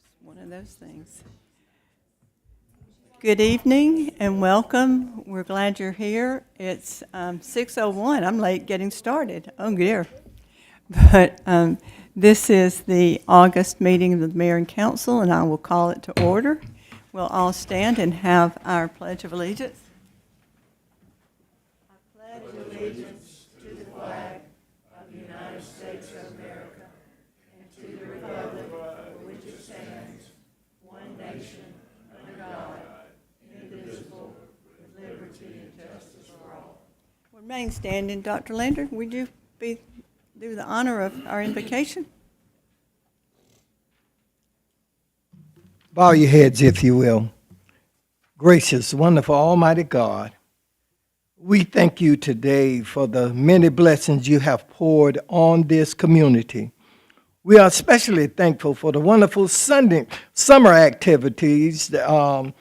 Just one of those things. Good evening and welcome. We're glad you're here. It's 6:01. I'm late getting started. Oh dear. But this is the August meeting of the Mayor and Council, and I will call it to order. We'll all stand and have our Pledge of Allegiance. I pledge allegiance to the flag of the United States of America and to the republic for which it stands, one nation, under God, indivisible, with liberty and justice for all. Remain standing. Dr. Lander, would you do the honor of our invocation? Bow your heads, if you will. Gracious, wonderful, almighty God, we thank you today for the many blessings you have poured on this community. We are especially thankful for the wonderful summer activities that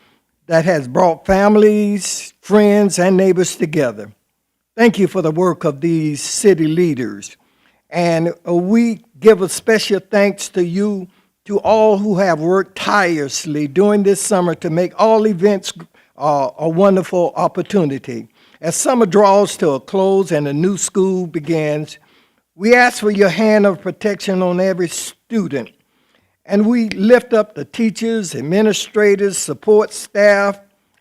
has brought families, friends, and neighbors together. Thank you for the work of these city leaders. And we give a special thanks to you, to all who have worked tirelessly during this summer to make all events a wonderful opportunity. As summer draws to a close and a new school begins, we ask for your hand of protection on every student. And we lift up the teachers, administrators, support staff,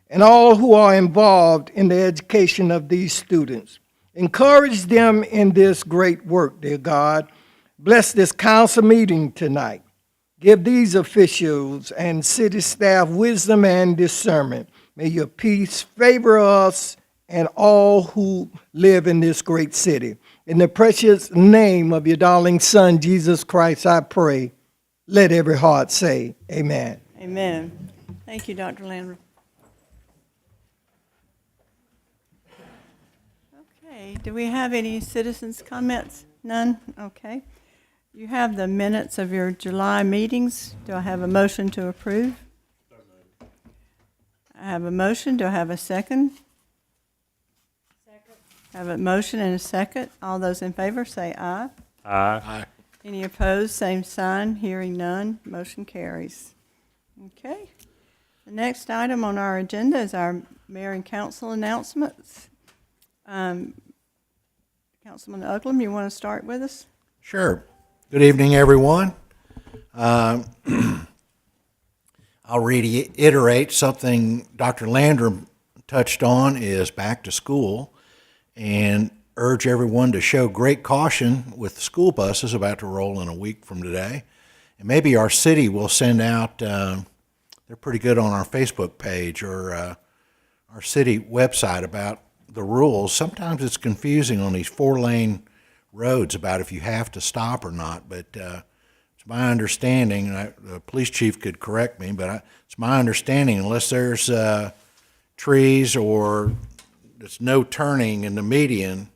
and all who are involved in the education of these students. Encourage them in this great work, dear God. Bless this council meeting tonight. Give these officials and city staff wisdom and discernment. May your peace favor us and all who live in this great city. In the precious name of your darling Son, Jesus Christ, I pray. Let every heart say, amen. Amen. Thank you, Dr. Landry. Okay, do we have any citizens' comments? None? Okay. You have the minutes of your July meetings. Do I have a motion to approve? I have a motion. Do I have a second? Second. I have a motion and a second. All those in favor say aye. Aye. Aye. Any opposed, same sign. Hearing none, motion carries. Okay. The next item on our agenda is our mayor and council announcements. Councilman Uglum, you want to start with us? Sure. Good evening, everyone. I'll reiterate something Dr. Landrum touched on is back to school, and urge everyone to show great caution with the school buses about to roll in a week from today. And maybe our city will send out, they're pretty good on our Facebook page or our city website about the rules. Sometimes it's confusing on these 4-lane roads about if you have to stop or not, but it's my understanding, and the police chief could correct me, but it's my understanding unless there's trees or there's no turning in the median,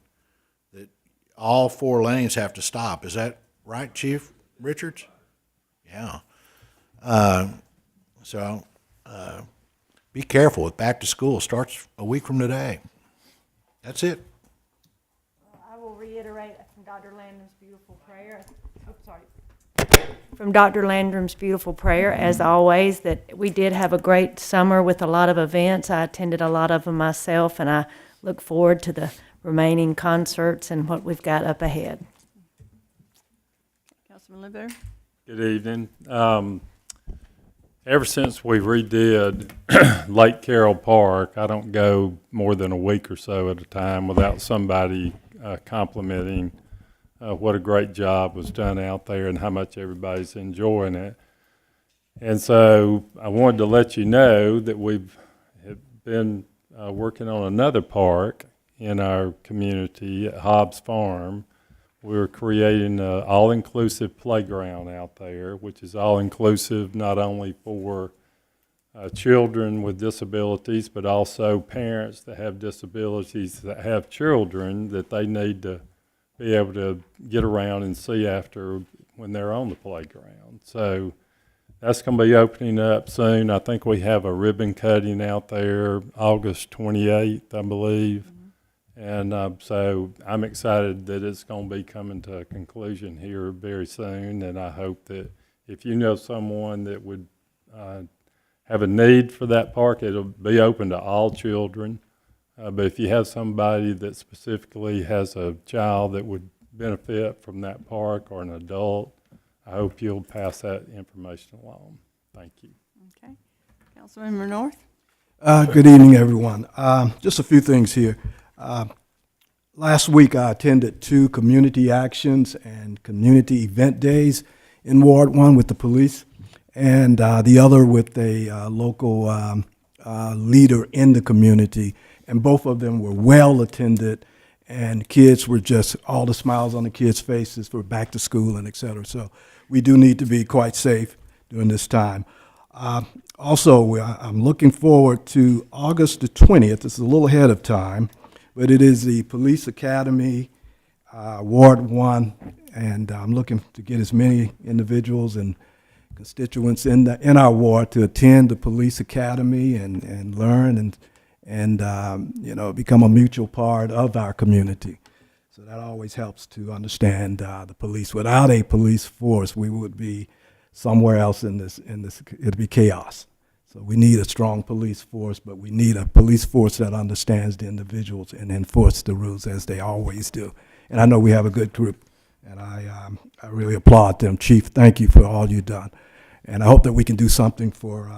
that all 4 lanes have to stop. Is that right, Chief Richards? Yeah. So be careful with back to school. Starts a week from today. That's it. I will reiterate from Dr. Landrum's beautiful prayer. From Dr. Landrum's beautiful prayer, as always, that we did have a great summer with a lot of events. I attended a lot of them myself, and I look forward to the remaining concerts and what we've got up ahead. Councilman Libero? Good evening. Ever since we redid Lake Carroll Park, I don't go more than a week or so at a time without somebody complimenting what a great job was done out there and how much everybody's enjoying it. And so I wanted to let you know that we've been working on another park in our community at Hobbs Farm. We're creating an all-inclusive playground out there, which is all-inclusive not only for children with disabilities, but also parents that have disabilities that have children that they need to be able to get around and see after when they're on the playground. So that's going to be opening up soon. I think we have a ribbon cutting out there August 28th, I believe. And so I'm excited that it's going to be coming to a conclusion here very soon, and I hope that if you know someone that would have a need for that park, it'll be open to all children. But if you have somebody that specifically has a child that would benefit from that park or an adult, I hope you'll pass that information along. Thank you. Okay. Councilmember North? Good evening, everyone. Just a few things here. Last week, I attended 2 community actions and community event days in Ward 1 with the police, and the other with a local leader in the community. And both of them were well attended, and kids were just all the smiles on the kids' faces for back to school and et cetera. So we do need to be quite safe during this time. Also, I'm looking forward to August the 20th. It's a little ahead of time, but it is the Police Academy, Ward 1, and I'm looking to get as many individuals and constituents in our ward to attend the Police Academy and learn and become a mutual part of our community. So that always helps to understand the police. Without a police force, we would be somewhere else in this, it'd be chaos. So we need a strong police force, but we need a police force that understands the individuals and enforce the rules as they always do. And I know we have a good group, and I really applaud them. Chief, thank you for all you've done. And I hope that we can do something for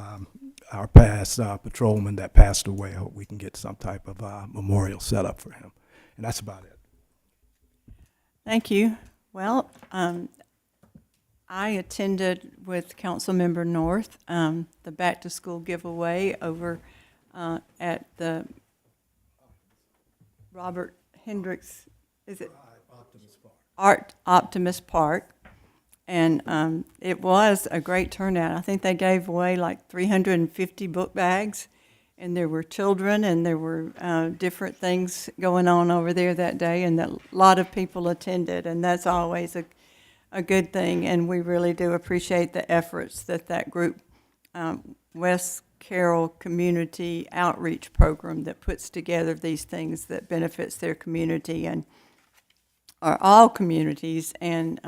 our past patrolman that passed away. I hope we can get some type of memorial set up for him. And that's about it. Thank you. Well, I attended with Councilmember North the back-to-school giveaway over at the Robert Hendricks, is it? Optimist Park. And it was a great turnout. I think they gave away like 350 book bags, and there were children, and there were different things going on over there that day, and a lot of people attended, and that's always a good thing, and we really do appreciate the efforts that group, West Carroll Community Outreach Program, that puts together these things that benefits their community and or all communities and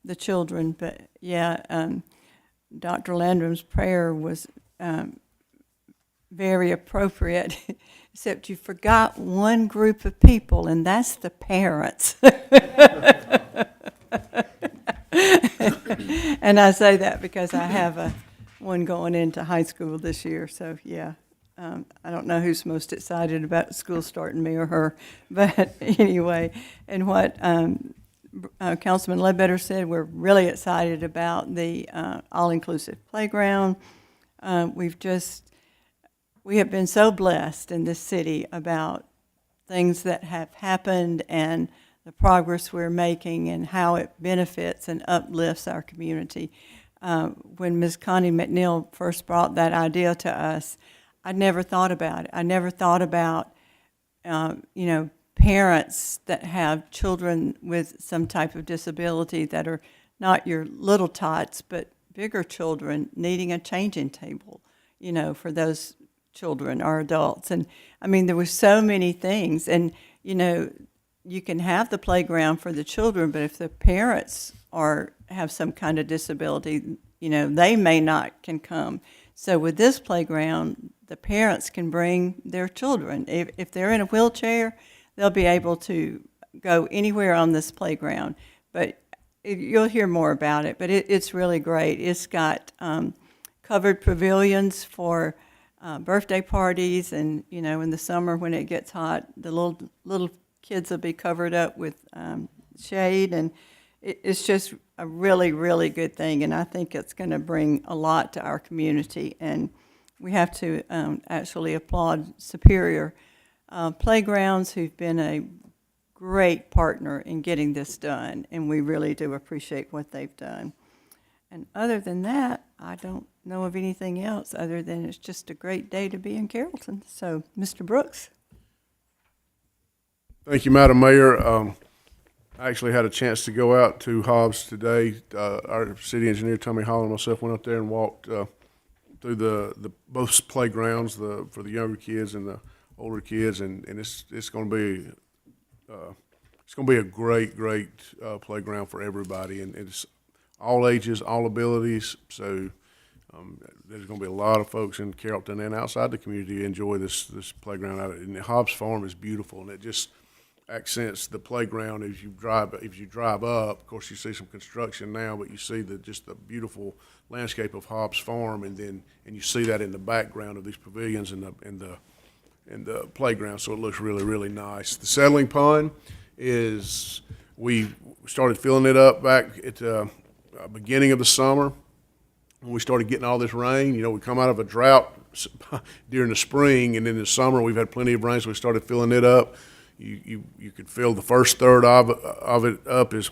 the children. But yeah, Dr. Landrum's prayer was very appropriate, except you forgot one group of people, and that's the parents. And I say that because I have one going into high school this year, so yeah. I don't know who's most excited about school starting, me or her, but anyway, and what Councilman Ledbetter said, we're really excited about the all-inclusive playground. We have been so blessed in this city about things that have happened and the progress we're making and how it benefits and uplifts our community. When Ms. Connie McNeil first brought that idea to us, I'd never thought about it. I never thought about, parents that have children with some type of disability that are not your little tots, but bigger children needing a changing table, for those children or adults. And I mean, there were so many things, and, you can have the playground for the children, but if the parents have some kind of disability, they may not can come. So with this playground, the parents can bring their children. If they're in a wheelchair, they'll be able to go anywhere on this playground. But you'll hear more about it, but it's really great. It's got covered pavilions for birthday parties, and, in the summer when it gets hot, the little kids will be covered up with shade, and it's just a really, really good thing, and I think it's going to bring a lot to our community, and we have to actually applaud Superior Playgrounds, who've been a great partner in getting this done, and we really do appreciate what they've done. And other than that, I don't know of anything else other than it's just a great day to be in Carrollton. So, Mr. Brooks. Thank you, Madam Mayor. I actually had a chance to go out to Hobbs today. Our city engineer, Tommy Hall, and myself went up there and walked through the both playgrounds, for the younger kids and the older kids, and it's going to be a great playground for everybody, and it's all ages, all abilities. So there's going to be a lot of folks in Carrollton and outside the community who enjoy this playground. And Hobbs Farm is beautiful, and it just accents the playground as you drive. If you drive up, of course, you see some construction now, but you see just the beautiful landscape of Hobbs Farm, and you see that in the background of these pavilions and the playground. So it looks really, really nice. The settling pond is, we started filling it up back at the beginning of the summer when we started getting all this rain. We come out of a drought during the spring, and in the summer we've had plenty of rain, so we started filling it up. You could fill the first third of it up as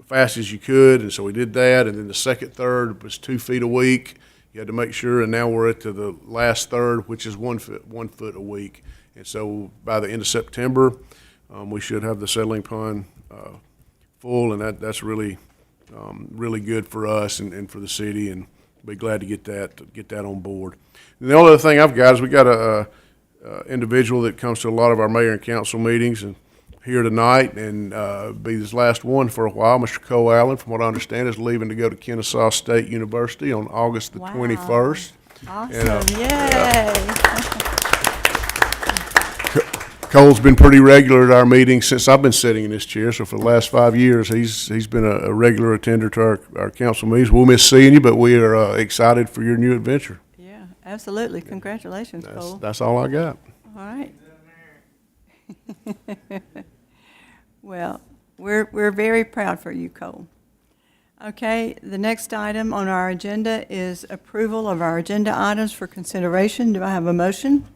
fast as you could, and so we did that. And then the second third was 2 feet a week. You had to make sure, and now we're at the last third, which is 1 foot a week. And so by the end of September, we should have the settling pond full, and that's really really good for us and for the city, and be glad to get that on board. And the only other thing I've got is we got a individual that comes to a lot of our mayor and council meetings and here tonight, and be his last one for a while. Mr. Cole Allen, from what I understand, is leaving to go to Kennesaw State University on August the 21st. Awesome, And, yay. Cole's been pretty regular at our meetings since I've been sitting in this chair. So for the last 5 years, he's been a regular attender to our council meetings. We'll miss seeing you, but we are excited for your new adventure. Yeah, absolutely. Congratulations, Cole. That's all I got. All right. Well, we're very proud for you, Cole. Okay, the next item on our agenda is approval of our agenda items for consideration. Do I have a motion?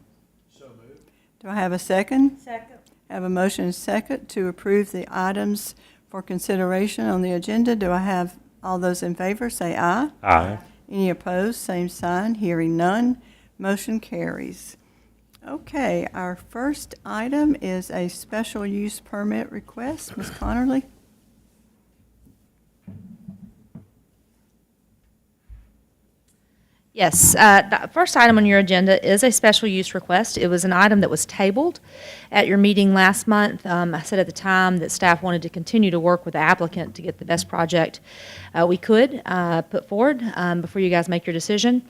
So moved. Do I have a second? Second. I have a motion and second to approve the items for consideration on the agenda. Do I have all those in favor say aye? Aye. Any opposed, same sign. Hearing none, motion carries. Okay, our first item is a special use permit request. Ms. Connerly? Yes, the first item on your agenda is a special use request. It was an item that was tabled at your meeting last month. I said at the time that staff wanted to continue to work with the applicant to get the best project we could put forward before you guys make your decision.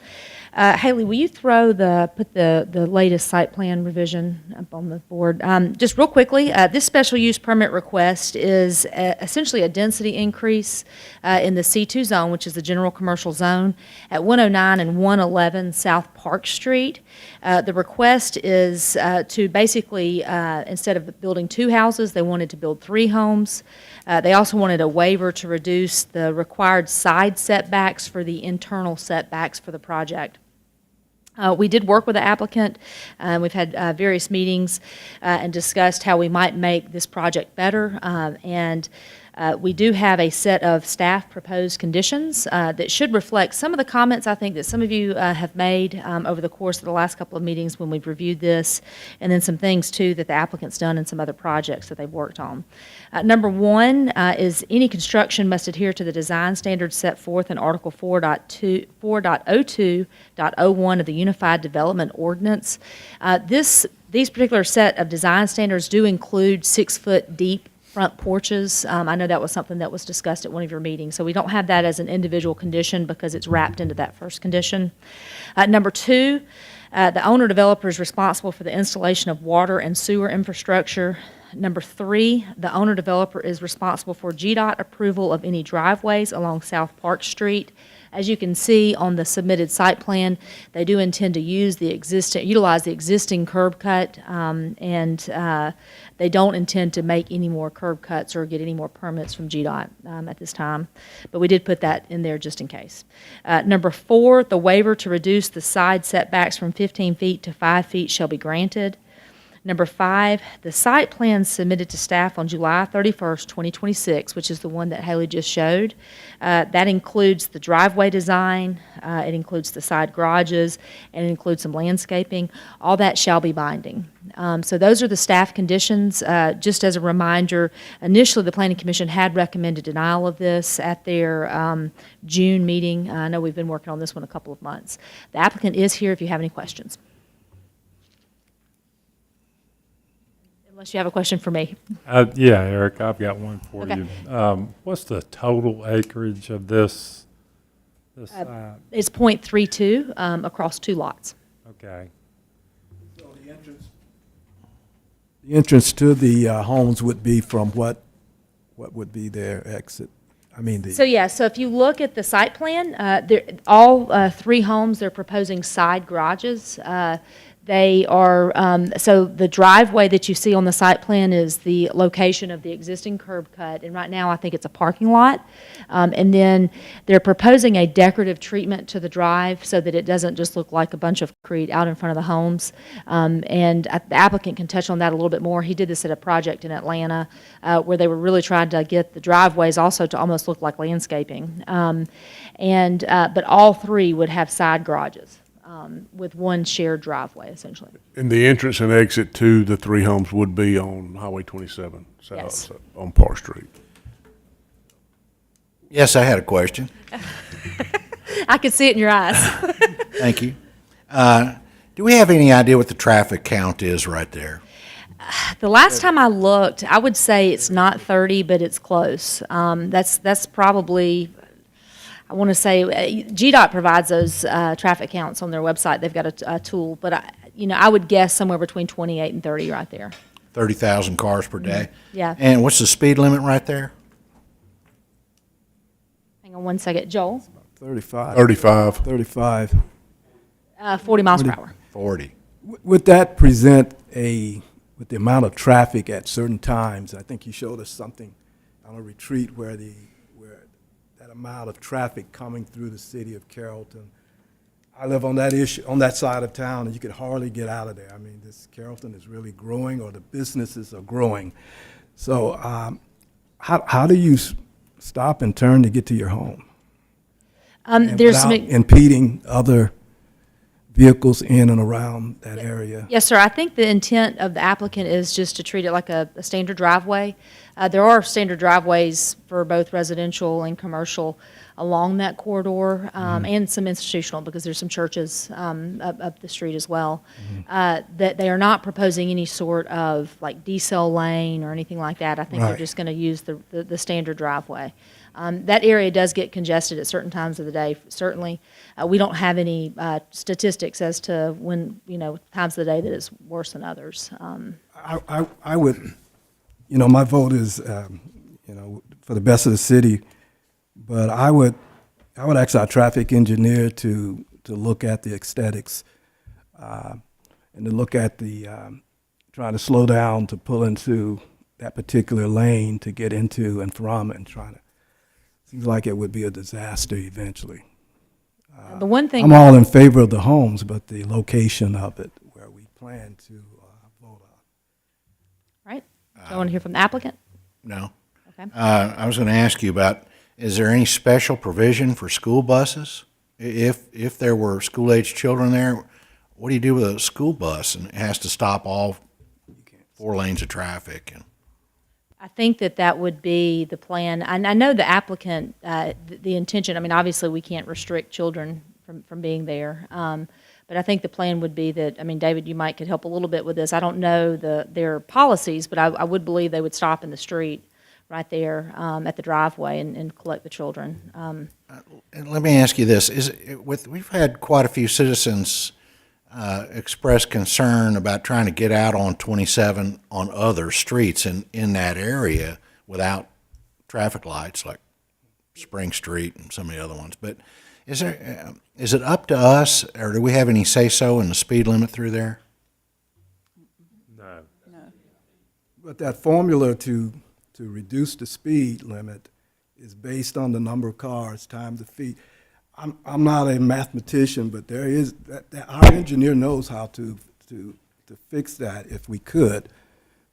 Haley, will you put the latest site plan revision up on the board? Just real quickly, this special use permit request is essentially a density increase in the C2 zone, which is the general commercial zone, at 109 and 111 South Park Street. The request is to basically, instead of building 2 houses, they wanted to build 3 homes. They also wanted a waiver to reduce the required side setbacks for the internal setbacks for the project. We did work with the applicant. We've had various meetings and discussed how we might make this project better. And we do have a set of staff proposed conditions that should reflect some of the comments I think that some of you have made over the course of the last couple of meetings when we've reviewed this, and then some things too that the applicant's done in some other projects that they've worked on. Number 1 is any construction must adhere to the design standards set forth in Article 4.02.01 of the Unified Development Ordinance. These particular set of design standards do include 6-foot deep front porches. I know that was something that was discussed at one of your meetings, so we don't have that as an individual condition because it's wrapped into that first condition. Number 2, the owner-developer is responsible for the installation of water and sewer infrastructure. Number 3, the owner-developer is responsible for GDOT approval of any driveways along South Park Street. As you can see on the submitted site plan, they do intend to utilize the existing curb cut, and they don't intend to make any more curb cuts or get any more permits from GDOT at this time. But we did put that in there just in case. Number 4, the waiver to reduce the side setbacks from 15 feet to 5 feet shall be granted. Number 5, the site plan submitted to staff on July 31st, 2026, which is the one that Haley just showed. That includes the driveway design, it includes the side garages, and it includes some landscaping. All that shall be binding. So those are the staff conditions. Just as a reminder, initially the Planning Commission had recommended denial of this at their June meeting. I know we've been working on this one a couple of months. The applicant is here if you have any questions. Unless you have a question for me. Yeah, Eric, I've got one for Okay. you. What's the total acreage of this site? It's .32 across 2 lots. Okay. The entrance to the homes would be from what would be their exit? I mean, So yeah, so if you look at the site plan, all 3 homes, they're proposing side garages. They are, so the driveway that you see on the site plan is the location of the existing curb cut, and right now I think it's a parking lot. And then they're proposing a decorative treatment to the drive so that it doesn't just look like a bunch of concrete out in front of the homes. And the applicant can touch on that a little bit more. He did this at a project in Atlanta where they were really trying to get the driveways also to almost look like landscaping. But all 3 would have side garages. With one shared driveway, essentially. And the entrance and exit to the 3 homes would be on Highway 27, Yes. on Park Street. Yes, I had a question. I could see it in your eyes. Thank you. Do we have any idea what the traffic count is right there? The last time I looked, I would say it's not 30, but it's close. That's probably, I want to say, GDOT provides those traffic counts on their website. They've got a tool, but I would guess somewhere between 28 and 30 right there. 30,000 cars per day? Yeah. And what's the speed limit right there? Hang on one second. Joel? 35. 35. 35. 40 miles per hour. 40. Would that present with the amount of traffic at certain times? I think you showed us something on a retreat where that amount of traffic coming through the city of Carrollton. I live on that side of town, and you could hardly get out of there. I mean, this Carrollton is really growing, or the businesses are growing. So, how do you stop and turn to get to your home? And There's some. without impeding other vehicles in and around that area? Yes, sir. I think the intent of the applicant is just to treat it like a standard driveway. There are standard driveways for both residential and commercial along that corridor, and some institutional, because there's some churches up the street as well. That they are not proposing any sort of like decel lane or anything like that. I think they're Right. just going to use the standard driveway. That area does get congested at certain times of the day, certainly. We don't have any statistics as to when, times of the day that it's worse than others. I would, my vote is, for the best of the city, but I would ask our traffic engineer to look at the aesthetics, and to look at the, trying to slow down to pull into that particular lane to get into and from, and seems like it would be a disaster eventually. The one thing. I'm all in favor of the homes, but the location of it, where we plan to vote on. Right? Do you want to hear from the applicant? No. Okay. I was going to ask you about, is there any special provision for school buses? If there were school-aged children there, what do you do with a school bus and it has to stop all 4 lanes of traffic? And I think that would be the plan. I know the applicant, the intention, I mean, obviously, we can't restrict children from being there. But I think the plan would be that, David, you could help a little bit with this. I don't know their policies, but I would believe they would stop in the street right there at the driveway and collect the children. And let me ask you this: we've had quite a few citizens express concern about trying to get out on 27 on other streets in that area without traffic lights, like Spring Street and some of the other ones. But is it up to us, or do we have any say-so in the speed limit through there? No. But that formula to reduce the speed limit is based on the number of cars times the feet. I'm not a mathematician, but there is our engineer knows how to fix that if we could.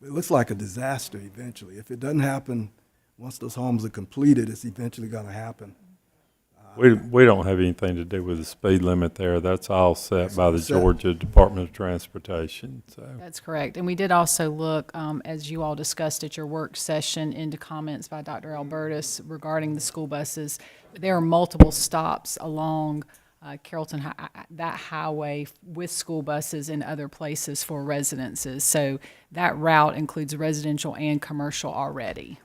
It looks like a disaster eventually. If it doesn't happen once those homes are completed, it's eventually going to happen. We don't have anything to do with the speed limit there. That's all set by the set. Georgia Department of Transportation, so. That's correct. And we did also look, as you all discussed at your work session, into comments by Dr. Albertus regarding the school buses. There are multiple stops along that highway with school buses and other places for residences. So that route includes residential and commercial already.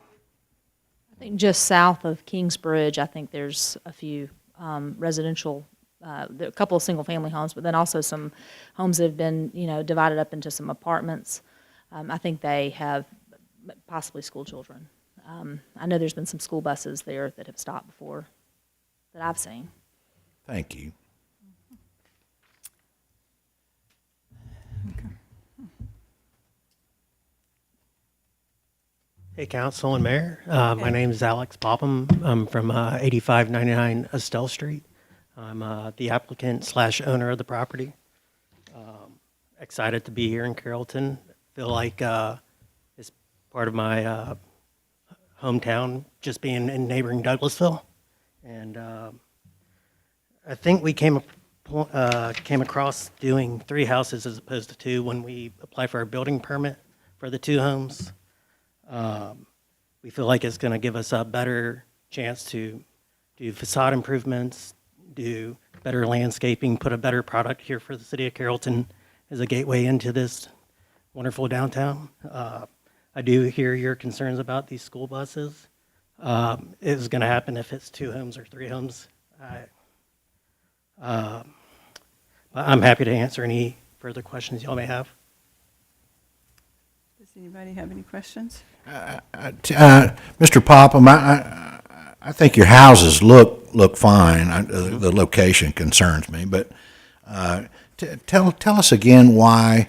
I think just south of Kingsbridge, I think there's a few residential, there are a couple of single-family homes, but then also some homes that have been, divided up into some apartments. I think they have possibly school children. I know there's been some school buses there that have stopped before that I've seen. Thank you. Hey, Council and Mayor. My name is Alex Popham. I'm from 8599 Estelle Street. I'm the applicant / owner of the property. Excited to be here in Carrollton. Feel like it's part of my hometown, just being in neighboring Douglasville. And I think we came across doing 3 houses as opposed to 2 when we applied for our building permit for the 2 homes. We feel like it's going to give us a better chance to do facade improvements, do better landscaping, put a better product here for the city of Carrollton as a gateway into this wonderful downtown. I do hear your concerns about these school buses. It's going to happen if it's 2 homes or 3 homes. I'm happy to answer any further questions y'all may have. Does anybody have any questions? Mr. Popham, I think your houses look fine. The location concerns me, but tell us again why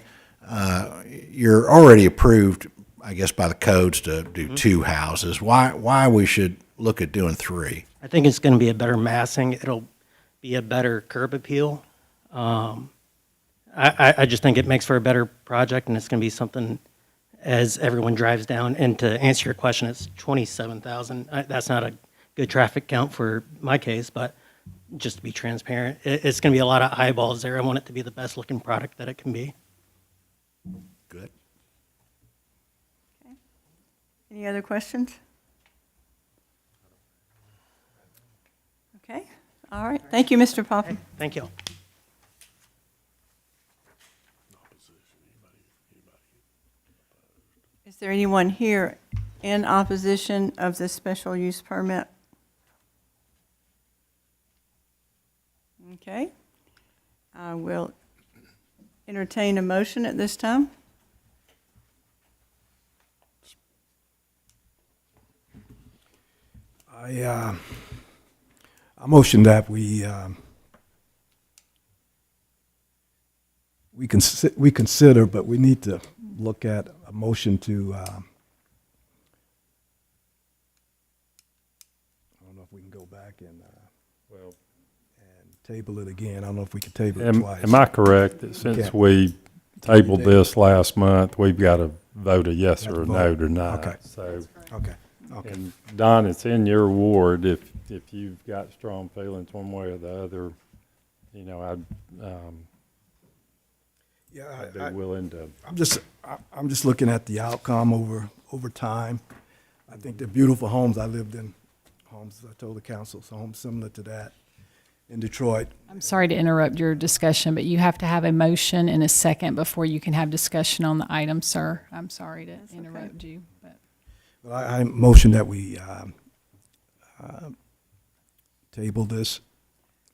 you're already approved, I guess, by the codes to do 2 houses. Why we should look at doing 3? I think it's going to be a better massing. It'll be a better curb appeal. I just think it makes for a better project, and it's going to be something as everyone drives down. And to answer your question, it's 27,000. That's not a good traffic count for my case, but just to be transparent, it's going to be a lot of eyeballs there. I want it to be the best looking product that it can be. Good. Okay. Any other questions? Okay. All right. Thank you, Mr. Popham. Thank you. Is there anyone here in opposition of this special use permit? Okay. I will entertain a motion at this time. I motion that we consider, but we need to look at a motion to, I don't know if we can go back and table it again. I don't know if we can table it twice. Am I correct that since we tabled this last month, we've got to vote a yes or a no tonight? Okay. So, Okay. and Don, it's in your ward. If you've got strong feelings one way or the other, I'd be willing to. I'm just looking at the outcome over time. I think they're beautiful homes. I lived in homes, I told the council, so homes similar to that in Detroit. I'm sorry to interrupt your discussion, but you have to have a motion and a second before you can have discussion on the item, sir. I'm sorry to interrupt you. But. Well, I motion that we table this.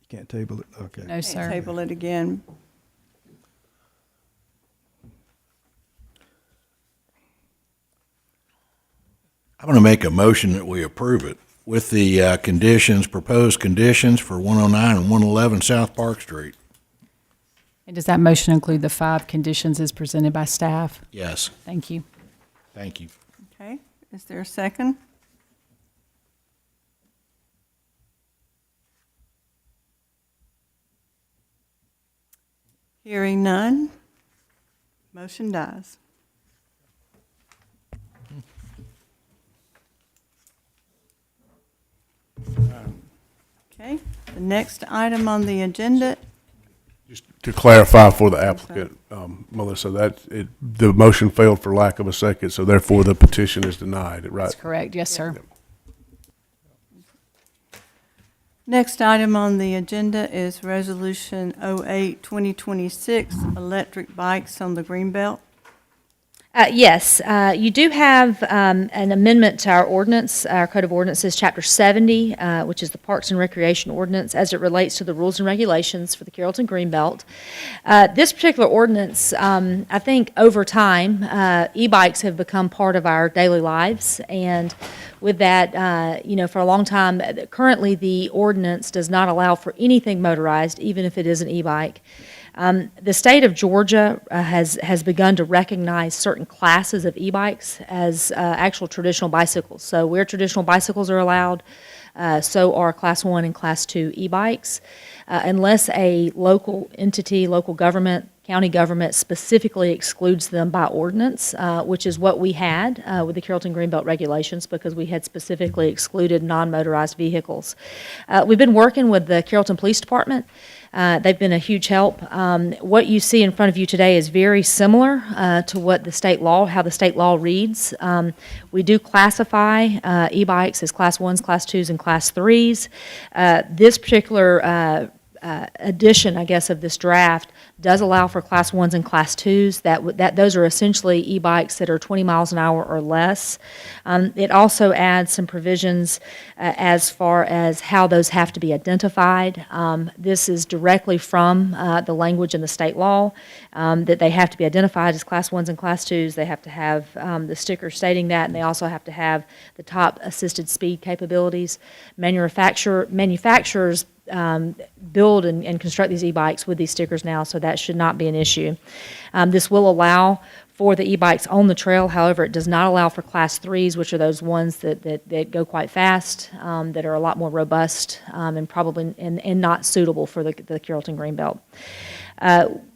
You can't table it? Okay. No, sir. Table it again. I'm going to make a motion that we approve it with the proposed conditions for 109 and 111 South Park Street. And does that motion include the 5 conditions as presented by staff? Yes. Thank you. Thank you. Okay. Is there a second? Hearing none, motion dies. Okay, the next item on the agenda, Just to clarify for the applicant, Melissa, the motion failed for lack of a second, so therefore the petition is denied, right? That's correct. Yes, sir. Next item on the agenda is Resolution 08-2026, electric bikes on the Greenbelt. Yes, you do have an amendment to our ordinance, our Code of Ordinances, Chapter 70, which is the Parks and Recreation Ordinance, as it relates to the rules and regulations for the Carrollton Greenbelt. This particular ordinance, I think over time, e-bikes have become part of our daily lives, and with that, for a long time, currently the ordinance does not allow for anything motorized, even if it is an e-bike. The state of Georgia has begun to recognize certain classes of e-bikes as actual traditional bicycles. So where traditional bicycles are allowed, so are Class 1 and Class 2 e-bikes. Unless a local entity, local government, county government specifically excludes them by ordinance, which is what we had with the Carrollton Greenbelt regulations, because we had specifically excluded non-motorized vehicles. We've been working with the Carrollton Police Department. They've been a huge help. What you see in front of you today is very similar to what the state law, how the state law reads. We do classify e-bikes as Class 1s, Class 2s, and Class 3s. This particular addition, I guess, of this draft does allow for Class 1s and Class 2s. Those are essentially e-bikes that are 20 miles an hour or less. It also adds some provisions as far as how those have to be identified. This is directly from the language in the state law, that they have to be identified as Class 1s and Class 2s. They have to have the sticker stating that, and they also have to have the top assisted speed capabilities. Manufacturers build and construct these e-bikes with these stickers now, so that should not be an issue. This will allow for the e-bikes on the trail. However, it does not allow for Class 3s, which are those ones that go quite fast, that are a lot more robust, and probably and not suitable for the Carrollton Greenbelt.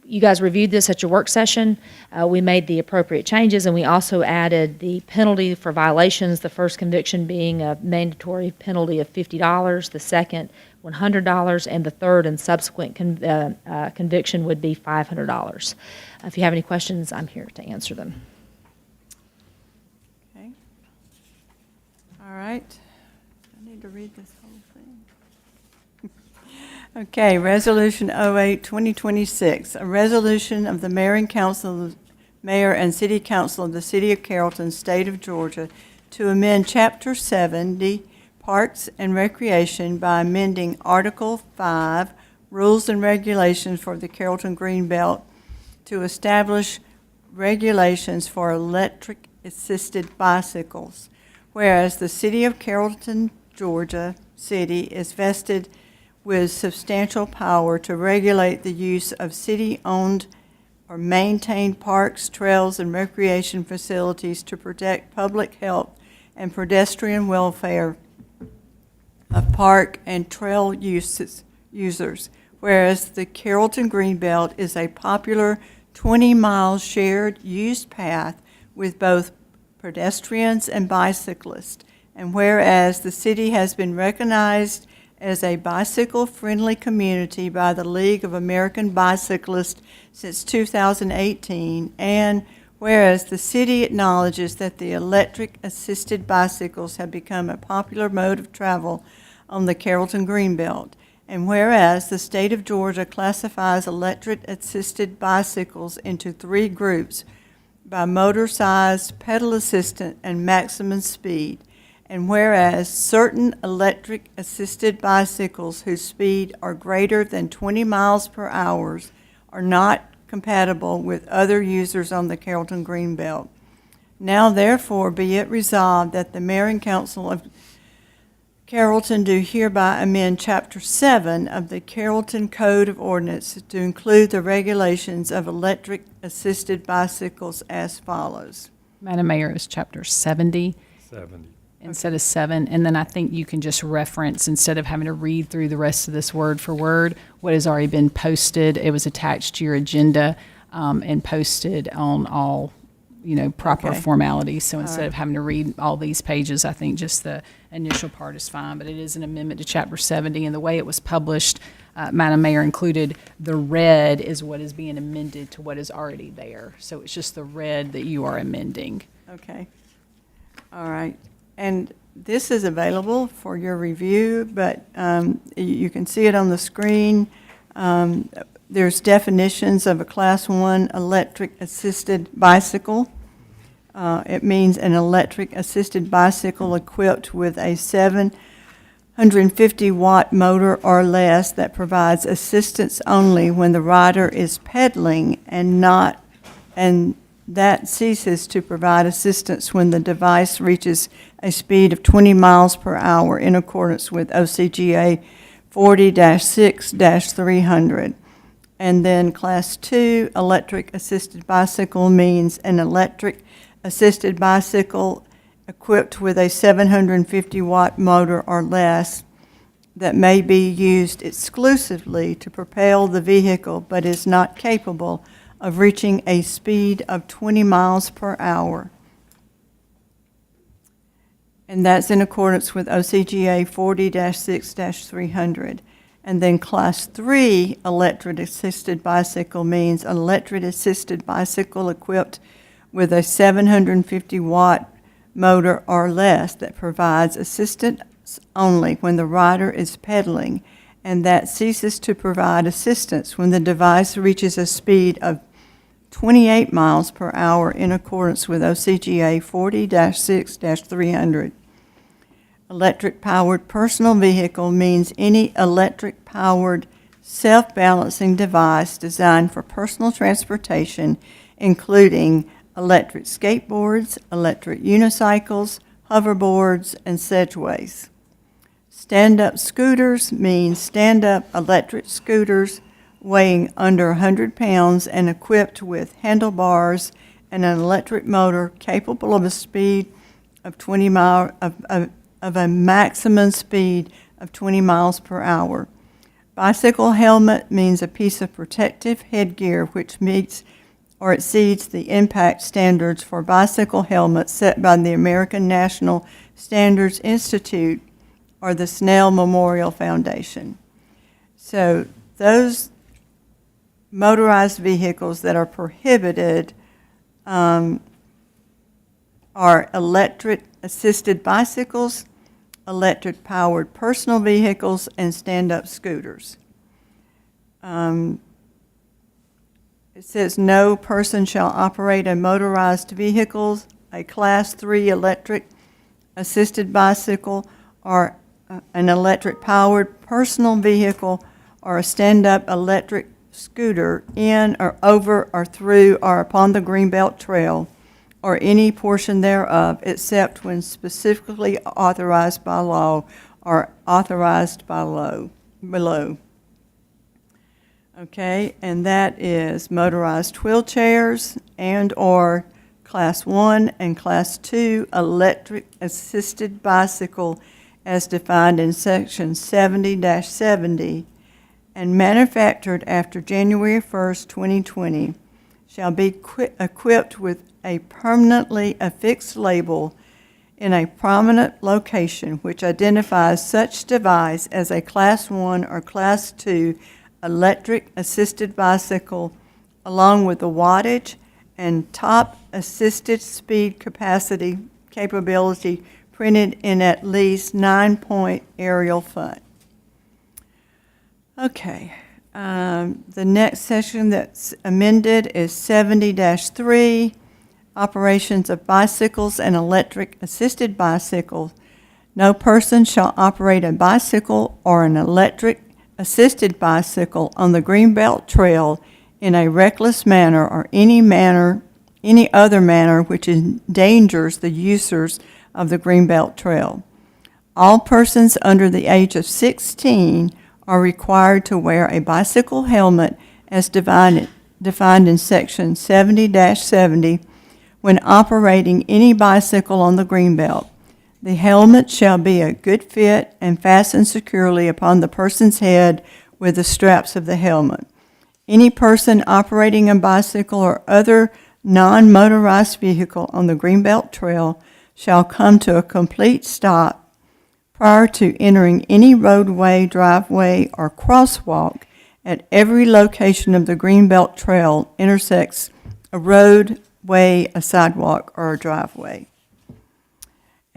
You guys reviewed this at your work session. We made the appropriate changes, and we also added the penalty for violations, the first conviction being a mandatory penalty of $50, the second $100, and the third and subsequent conviction would be $500. If you have any questions, I'm here to answer them. Okay. All right. I need to read this whole thing. Okay, Resolution 08-2026, a resolution of the Mayor and City Council of the City of Carrollton, State of Georgia, to amend Chapter 70, Parks and Recreation, by amending Article 5, Rules and Regulations for the Carrollton Greenbelt, to establish regulations for electric-assisted bicycles. Whereas the City of Carrollton, Georgia City is vested with substantial power to regulate the use of city-owned or maintained parks, trails, and recreation facilities to protect public health and pedestrian welfare of park and trail users. Whereas the Carrollton Greenbelt is a popular 20-mile shared used path with both pedestrians and bicyclists. And whereas the city has been recognized as a bicycle-friendly community by the League of American Bicyclists since 2018, and whereas the city acknowledges that the electric-assisted bicycles have become a popular mode of travel on the Carrollton Greenbelt, and whereas the state of Georgia classifies electric-assisted bicycles into 3 groups by motor size, pedal assistant, and maximum speed, and whereas certain electric-assisted bicycles whose speed are greater than 20 miles per hour are not compatible with other users on the Carrollton Greenbelt. Now therefore be it resolved that the Mayor and Council of Carrollton do hereby amend Chapter 7 of the Carrollton Code of Ordinance to include the regulations of electric-assisted bicycles as follows. Madam Mayor, is Chapter 70 instead of 7, and then I think you can just reference, instead of having to read through the rest of this word for word, what has already been posted. It was attached to your agenda and posted on all, proper Okay. formalities. So instead of having to read all these pages, I think just the initial part is fine. But it is an amendment to Chapter 70, and the way it was published, Madam Mayor, included the red is what is being amended to what is already there. So it's just the red that you are amending. Okay. All right. And this is available for your review, but you can see it on the screen. There's definitions of a Class 1 electric assisted bicycle. It means an electric assisted bicycle equipped with a 750 watt motor or less that provides assistance only when the rider is pedaling and that ceases to provide assistance when the device reaches a speed of 20 miles per hour in accordance with OCGA 40-6-300. And then Class 2 electric assisted bicycle means an electric assisted bicycle equipped with a 750 watt motor or less that may be used exclusively to propel the vehicle but is not capable of reaching a speed of 20 miles per hour. And that's in accordance with OCGA 40-6-300. And then Class 3 electric assisted bicycle means an electric assisted bicycle equipped with a 750 watt motor or less that provides assistance only when the rider is pedaling, and that ceases to provide assistance when the device reaches a speed of 28 miles per hour in accordance with OCGA 40-6-300. Electric-powered personal vehicle means any electric-powered self-balancing device designed for personal transportation, including electric skateboards, electric unicycles, hoverboards, and segways. Stand-up scooters means stand-up electric scooters weighing under 100 pounds and equipped with handlebars and an electric motor capable of a speed of 20 mile of a maximum speed of 20 miles per hour. Bicycle helmet means a piece of protective headgear which meets or exceeds the impact standards for bicycle helmets set by the American National Standards Institute or the Snell Memorial Foundation. So those motorized vehicles that are prohibited are electric assisted bicycles, electric powered personal vehicles, and stand-up scooters. It says no person shall operate a motorized vehicle, a Class 3 electric assisted bicycle, or an electric powered personal vehicle, or a stand-up electric scooter in or over or through or upon the Greenbelt Trail or any portion thereof except when specifically authorized by law or authorized by below. Okay, and that is motorized wheelchairs and or Class 1 and Class 2 electric assisted bicycle as defined in Section 70-70 and manufactured after January 1st, 2020, shall be equipped with a permanently affixed label in a prominent location which identifies such device as a Class 1 or Class 2 electric assisted bicycle, along with the wattage and top assisted speed capability printed in at least 9-point aerial font. Okay, the next section that's amended is 70-3, operations of bicycles and electric assisted bicycles. No person shall operate a bicycle or an electric assisted bicycle on the Greenbelt Trail in a reckless manner or any other manner which endangers the users of the Greenbelt Trail. All persons under the age of 16 are required to wear a bicycle helmet as defined in Section 70-70 when operating any bicycle on the Greenbelt. The helmet shall be a good fit and fastened securely upon the person's head with the straps of the helmet. Any person operating a bicycle or other non-motorized vehicle on the Greenbelt Trail shall come to a complete stop prior to entering any roadway, driveway, or crosswalk at every location of the Greenbelt Trail intersects a roadway, a sidewalk, or a driveway.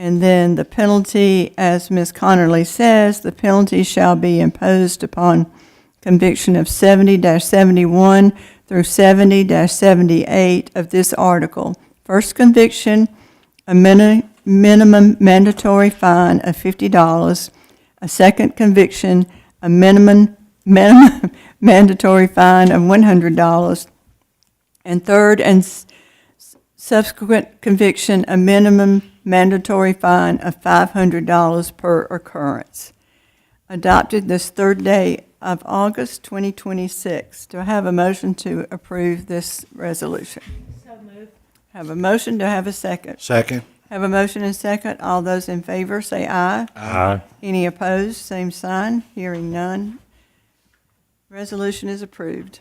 And then the penalty, as Ms. Connerly says, the penalty shall be imposed upon conviction of 70-71 through 70-78 of this article. First conviction, a minimum mandatory fine of $50. A second conviction, a minimum mandatory fine of $100. And third and subsequent conviction, a minimum mandatory fine of $500 per occurrence. Adopted this third day of August 2026. Do I have a motion to approve this resolution? So moved. Have a motion, do I have a second? Second. Have a motion and second. All those in favor say aye. Aye. Any opposed, same sign. Hearing none. Resolution is approved.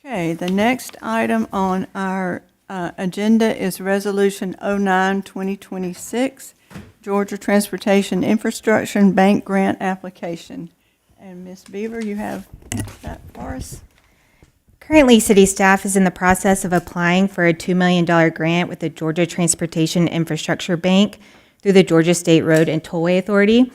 Okay, the next item on our agenda is Resolution 09-2026, Georgia Transportation Infrastructure and Bank Grant Application. And Ms. Beaver, you have that for us? Currently, city staff is in the process of applying for a $2 million grant with the Georgia Transportation Infrastructure Bank through the Georgia State Road and Tollway Authority.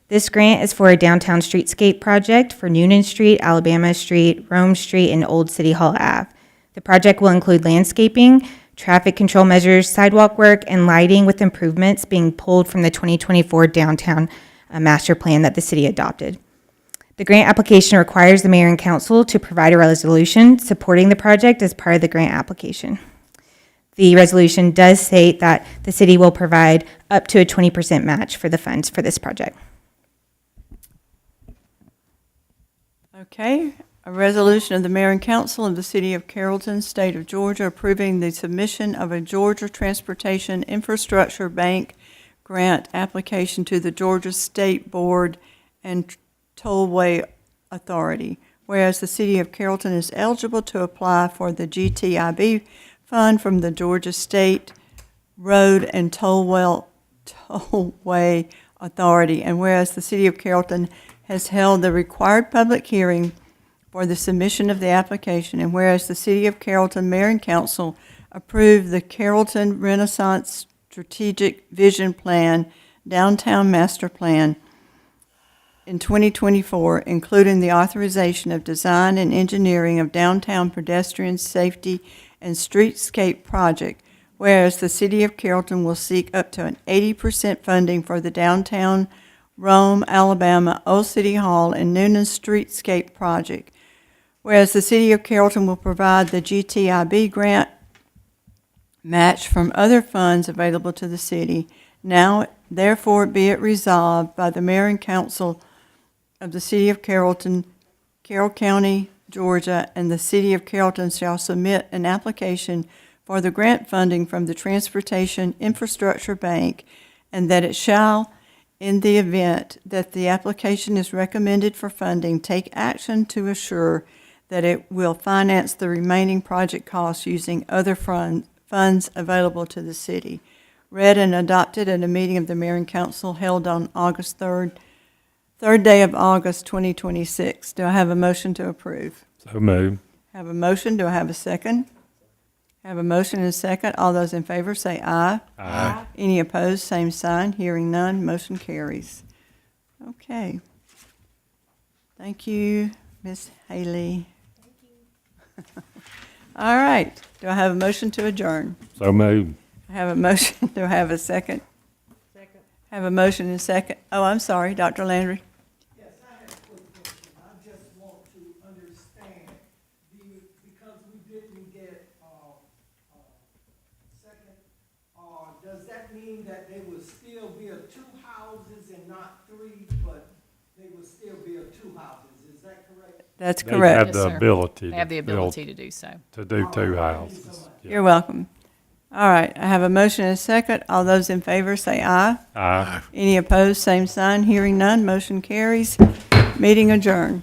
This grant is for a downtown streetscape project for Noonan Street, Alabama Street, Rome Street, and Old City Hall Ave. The project will include landscaping, traffic control measures, sidewalk work, and lighting with improvements being pulled from the 2024 downtown master plan that the city adopted. The grant application requires the mayor and council to provide a resolution supporting the project as part of the grant application. The resolution does state that the city will provide up to a 20% match for the funds for this project. Okay, a resolution of the mayor and council of the city of Carrollton, state of Georgia, approving the submission of a Georgia Transportation Infrastructure Bank grant application to the Georgia State Board and Tollway Authority. Whereas the city of Carrollton is eligible to apply for the GTIB fund from the Georgia State Road and Tollway Authority, and whereas the city of Carrollton has held the required public hearing for the submission of the application, and whereas the city of Carrollton Mayor and Council approved the Carrollton Renaissance Strategic Vision Plan, Downtown Master Plan in 2024, including the authorization of design and engineering of downtown pedestrian safety and streetscape project, whereas the city of Carrollton will seek up to an 80% funding for the downtown Rome, Alabama, Old City Hall, and Noonan Streetscape project, whereas the city of Carrollton will provide the GTIB grant match from other funds available to the city. Now, therefore, be it resolved by the mayor and council of the city of Carrollton, Carroll County, Georgia, and the city of Carrollton shall submit an application for the grant funding from the Transportation Infrastructure Bank, and that it shall, in the event that the application is recommended for funding, take action to assure that it will finance the remaining project costs using other funds available to the city. Read and adopted at a meeting of the mayor and council held on August 3rd, third day of August 2026. Do I have a motion to approve? So moved. Have a motion. Do I have a second? Have a motion and a second. All those in favor say aye. Aye. Any opposed, same sign. Hearing none, motion carries. Okay. Thank you, Ms. Haley. All right. Do I have a motion to adjourn? So moved. I have a motion. Do I have a second? Second. Have a motion and a second. Oh, I'm sorry, Dr. Landry. Yes, I have a quick question. I just want to understand, because we didn't get second, does that mean that there will still be a two houses and not three, but they will still be a two houses? Is that correct? That's They correct. have Yes, the sir. ability. They have the to build- ability to do so. To do two houses. Yeah. You're welcome. All right, I have a motion and a second. All those in favor say aye. Aye. Any opposed, same sign. Hearing none, motion carries. Meeting adjourned.